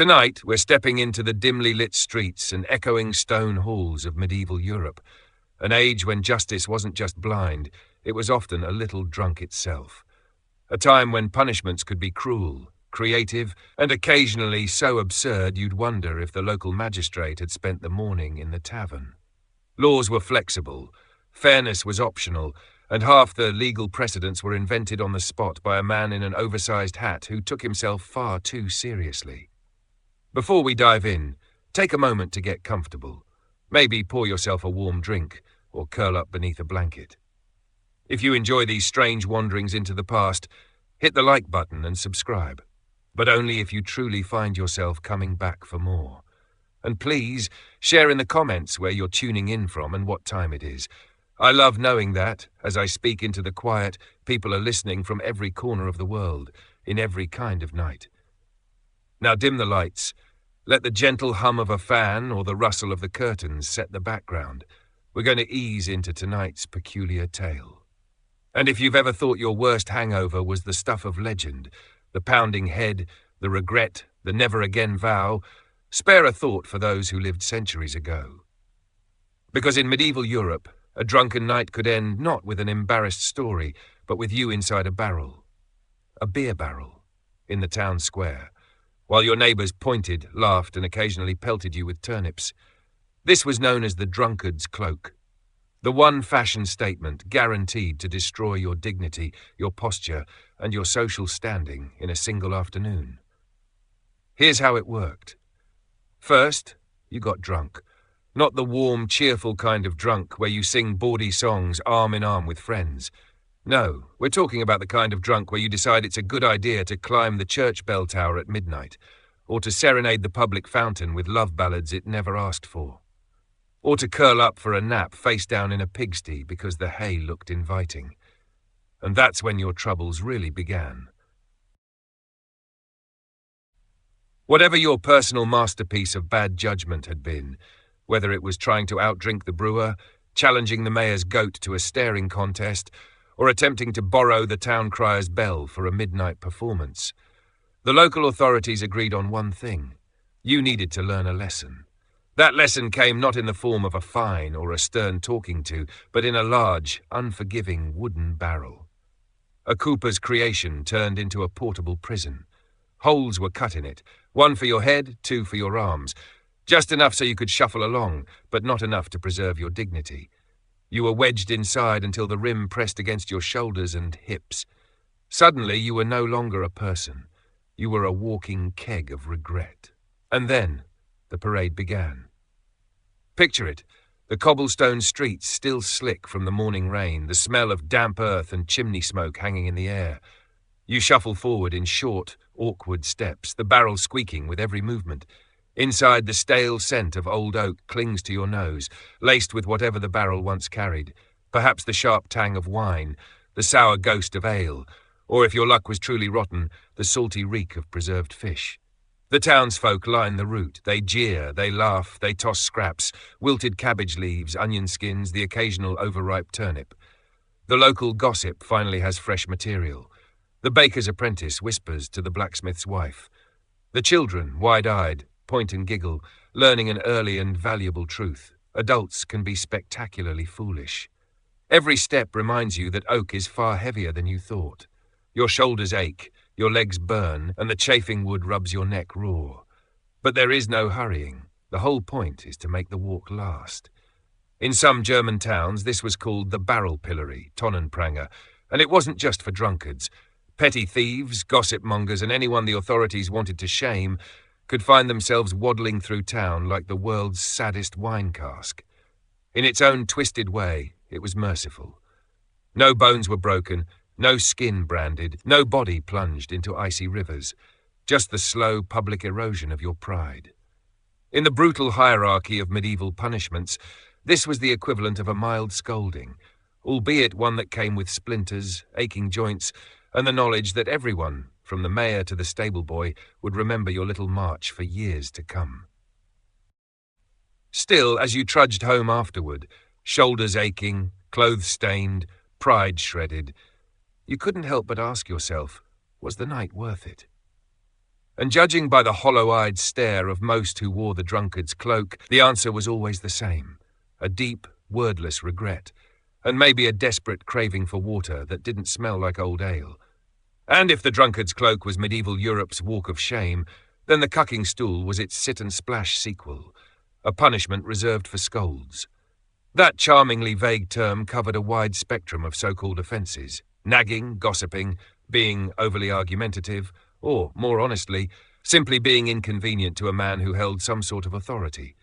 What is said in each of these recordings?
Tonight, we're stepping into the dimly lit streets and echoing stone halls of medieval Europe, an age when justice wasn't just blind, it was often a little drunk itself. A time when punishments could be cruel, creative, and occasionally so absurd you'd wonder if the local magistrate had spent the morning in the tavern. Laws were flexible, fairness was optional, and half the legal precedents were invented on the spot by a man in an oversized hat who took himself far too seriously. Before we dive in, take a moment to get comfortable. Maybe pour yourself a warm drink or curl up beneath a blanket. If you enjoy these strange wanderings into the past, hit the like button and subscribe, but only if you truly find yourself coming back for more. And please, share in the comments where you're tuning in from and what time it is. I love knowing that, as I speak into the quiet, people are listening from every corner of the world, in every kind of night. Now dim the lights. Let the gentle hum of a fan or the rustle of the curtains set the background. We're going to ease into tonight's peculiar tale. And if you've ever thought your worst hangover was the stuff of legend, the pounding head, the regret, the never-again vow, spare a thought for those who lived centuries ago. Because in medieval Europe, a drunken night could end not with an embarrassed story, but with you inside a barrel. A beer barrel, in the town square, while your neighbours pointed, laughed, and occasionally pelted you with turnips. This was known as the drunkard's cloak. The one fashion statement guaranteed to destroy your dignity, your posture, and your social standing in a single afternoon. Here's how it worked. First, you got drunk. Not the warm, cheerful kind of drunk where you sing bawdy songs arm in arm with friends. No, we're talking about the kind of drunk where you decide it's a good idea to climb the church bell tower at midnight, or to serenade the public fountain with love ballads it never asked for, or to curl up for a nap face down in a pigsty because the hay looked inviting. And that's when your troubles really began. Whatever your personal masterpiece of bad judgment had been, whether it was trying to outdrink the brewer, challenging the mayor's goat to a staring contest, or attempting to borrow the town crier's bell for a midnight performance, the local authorities agreed on one thing. You needed to learn a lesson. That lesson came not in the form of a fine or a stern talking to, but in a large, unforgiving wooden barrel. A cooper's creation turned into a portable prison. Holes were cut in it, one for your head, two for your arms, just enough so you could shuffle along, but not enough to preserve your dignity. You were wedged inside until the rim pressed against your shoulders and hips. Suddenly, you were no longer a person. You were a walking keg of regret. And then, the parade began. Picture it, the cobblestone streets still slick from the morning rain, the smell of damp earth and chimney smoke hanging in the air. You shuffle forward in short, awkward steps, the barrel squeaking with every movement. Inside, the stale scent of old oak clings to your nose, laced with whatever the barrel once carried, perhaps the sharp tang of wine, the sour ghost of ale, or if your luck was truly rotten, the salty reek of preserved fish. The townsfolk line the route. They jeer, they laugh, they toss scraps, wilted cabbage leaves, onion skins, the occasional overripe turnip. The local gossip finally has fresh material. The baker's apprentice whispers to the blacksmith's wife. The children, wide-eyed, point and giggle, learning an early and valuable truth. Adults can be spectacularly foolish. Every step reminds you that oak is far heavier than you thought. Your shoulders ache, your legs burn, and the chafing wood rubs your neck raw. But there is no hurrying. The whole point is to make the walk last. In some German towns, this was called the barrel pillory, Tonnenpranger, and it wasn't just for drunkards. Petty thieves, gossip mongers, and anyone the authorities wanted to shame could find themselves waddling through town like the world's saddest wine cask. In its own twisted way, it was merciful. No bones were broken, no skin branded, no body plunged into icy rivers, just the slow public erosion of your pride. In the brutal hierarchy of medieval punishments, this was the equivalent of a mild scolding, albeit one that came with splinters, aching joints, and the knowledge that everyone, from the mayor to the stable boy, would remember your little march for years to come. Still, as you trudged home afterward, shoulders aching, clothes stained, pride shredded, you couldn't help but ask yourself, was the night worth it? And judging by the hollow-eyed stare of most who wore the drunkard's cloak, the answer was always the same: a deep, wordless regret, and maybe a desperate craving for water that didn't smell like old ale. And if the drunkard's cloak was medieval Europe's walk of shame, then the cucking stool was its sit-and-splash sequel, a punishment reserved for scolds. That charmingly vague term covered a wide spectrum of so-called offences: nagging, gossiping, being overly argumentative, or, more honestly, simply being inconvenient to a man who held some sort of authority.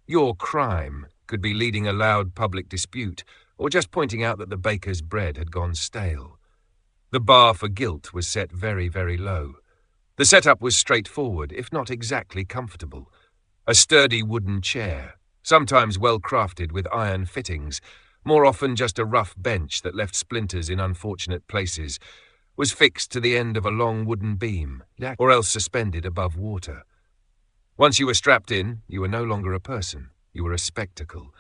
Your crime could be leading a loud public dispute, or just pointing out that the baker's bread had gone stale. The bar for guilt was set very, very low. The setup was straightforward, if not exactly comfortable. A sturdy wooden chair, sometimes well-crafted with iron fittings, more often just a rough bench that left splinters in unfortunate places, was fixed to the end of a long wooden beam, or else suspended above water. Once you were strapped in, you were no longer a person, you were a spectacle.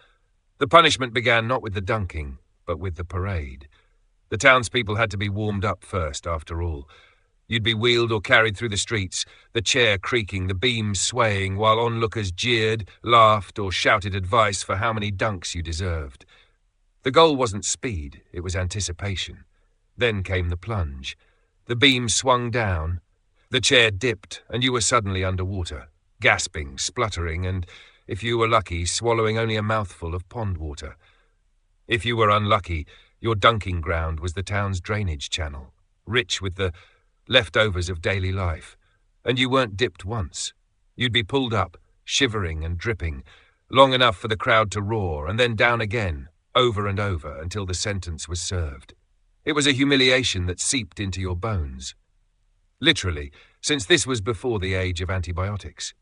The punishment began not with the dunking, but with the parade. The townspeople had to be warmed up first, after all. You'd be wheeled or carried through the streets, the chair creaking, the beams swaying, while onlookers jeered, laughed, or shouted advice for how many dunks you deserved. The goal wasn't speed, it was anticipation. Then came the plunge. The beam swung down, the chair dipped, and you were suddenly underwater, gasping, spluttering, and, if you were lucky, swallowing only a mouthful of pond water. If you were unlucky, your dunking ground was the town's drainage channel, rich with the leftovers of daily life, and you weren't dipped once. You'd be pulled up, shivering and dripping, long enough for the crowd to roar, and then down again, over and over, until the sentence was served. It was a humiliation that seeped into your bones. Literally, since this was before the age of antibiotics.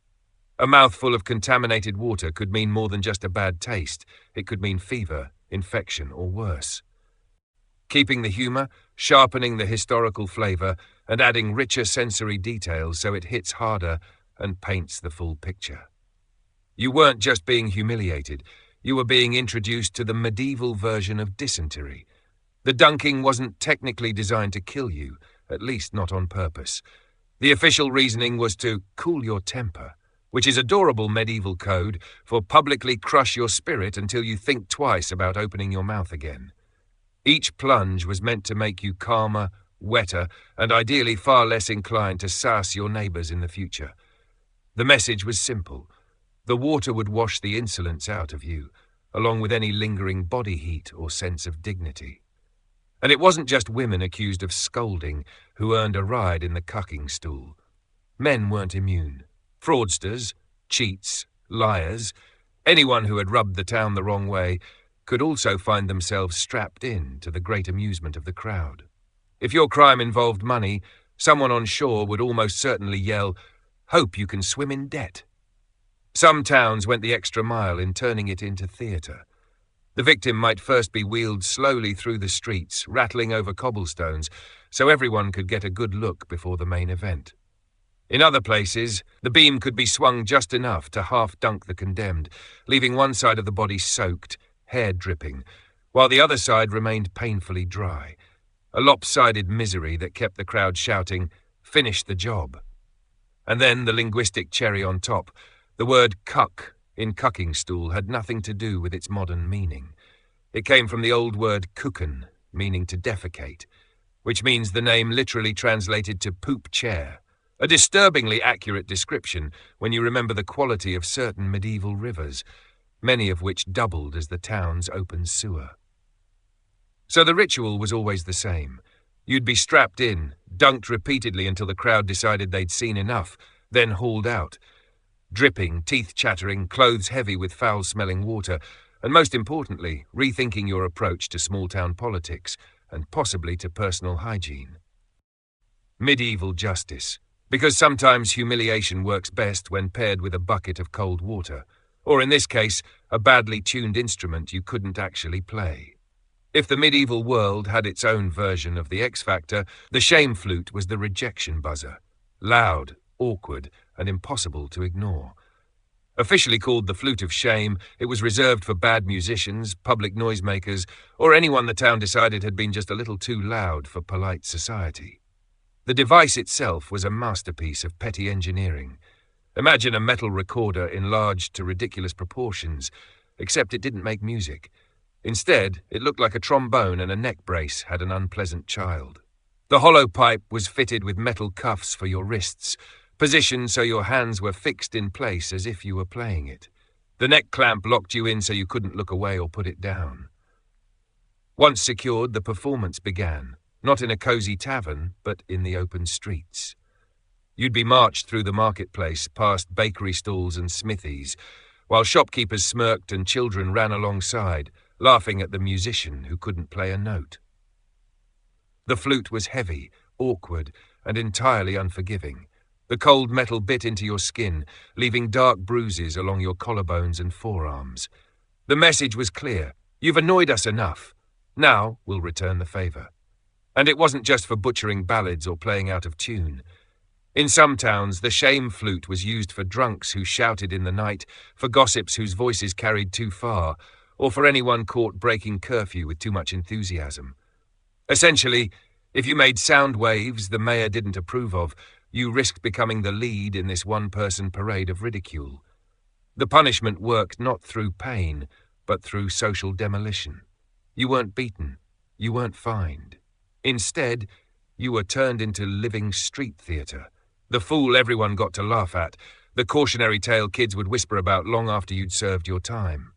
A mouthful of contaminated water could mean more than just a bad taste. It could mean fever, infection, or worse. Keeping the humour, sharpening the historical flavour, and adding richer sensory details so it hits harder and paints the full picture. You weren't just being humiliated, you were being introduced to the medieval version of dysentery. The dunking wasn't technically designed to kill you, at least not on purpose. The official reasoning was to cool your temper, which is adorable medieval code for publicly crush your spirit until you think twice about opening your mouth again. Each plunge was meant to make you calmer, wetter, and ideally far less inclined to sass your neighbours in the future. The message was simple. The water would wash the insolence out of you, along with any lingering body heat or sense of dignity. And it wasn't just women accused of scolding who earned a ride in the cucking stool. Men weren't immune. Fraudsters, cheats, liars, anyone who had rubbed the town the wrong way could also find themselves strapped in to the great amusement of the crowd. If your crime involved money, someone on shore would almost certainly yell, "Hope you can swim in debt." Some towns went the extra mile in turning it into theatre. The victim might first be wheeled slowly through the streets, rattling over cobblestones, so everyone could get a good look before the main event. In other places, the beam could be swung just enough to half-dunk the condemned, leaving one side of the body soaked, hair dripping, while the other side remained painfully dry. A lopsided misery that kept the crowd shouting, "Finish the job." And then the linguistic cherry on top, the word cuck in cucking stool had nothing to do with its modern meaning. It came from the old word kuchen, meaning to defecate, which means the name literally translated to poop chair, a disturbingly accurate description when you remember the quality of certain medieval rivers, many of which doubled as the town's open sewer. So the ritual was always the same. You'd be strapped in, dunked repeatedly until the crowd decided they'd seen enough, then hauled out. Dripping, teeth chattering, clothes heavy with foul-smelling water, and most importantly, rethinking your approach to small-town politics, and possibly to personal hygiene. Medieval justice, because sometimes humiliation works best when paired with a bucket of cold water, or in this case, a badly tuned instrument you couldn't actually play. If the medieval world had its own version of the X Factor, the shame flute was the rejection buzzer. Loud, awkward, and impossible to ignore. Officially called the flute of shame, it was reserved for bad musicians, public noisemakers, or anyone the town decided had been just a little too loud for polite society. The device itself was a masterpiece of petty engineering. Imagine a metal recorder enlarged to ridiculous proportions, except it didn't make music. Instead, it looked like a trombone, and a neck brace had an unpleasant child. The hollow pipe was fitted with metal cuffs for your wrists, positioned so your hands were fixed in place as if you were playing it. The neck clamp locked you in so you couldn't look away or put it down. Once secured, the performance began, not in a cozy tavern, but in the open streets. You'd be marched through the marketplace, past bakery stalls and smithies, while shopkeepers smirked and children ran alongside, laughing at the musician who couldn't play a note. The flute was heavy, awkward, and entirely unforgiving. The cold metal bit into your skin, leaving dark bruises along your collarbones and forearms. The message was clear: you've annoyed us enough. Now we'll return the favour. And it wasn't just for butchering ballads or playing out of tune. In some towns, the shame flute was used for drunks who shouted in the night, for gossips whose voices carried too far, or for anyone caught breaking curfew with too much enthusiasm. Essentially, if you made sound waves the mayor didn't approve of, you risked becoming the lead in this one-person parade of ridicule. The punishment worked not through pain, but through social demolition. You weren't beaten. You weren't fined. Instead, you were turned into living street theatre. The fool everyone got to laugh at, the cautionary tale kids would whisper about long after you'd served your time.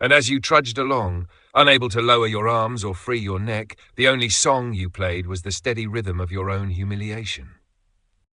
And as you trudged along, unable to lower your arms or free your neck, the only song you played was the steady rhythm of your own humiliation.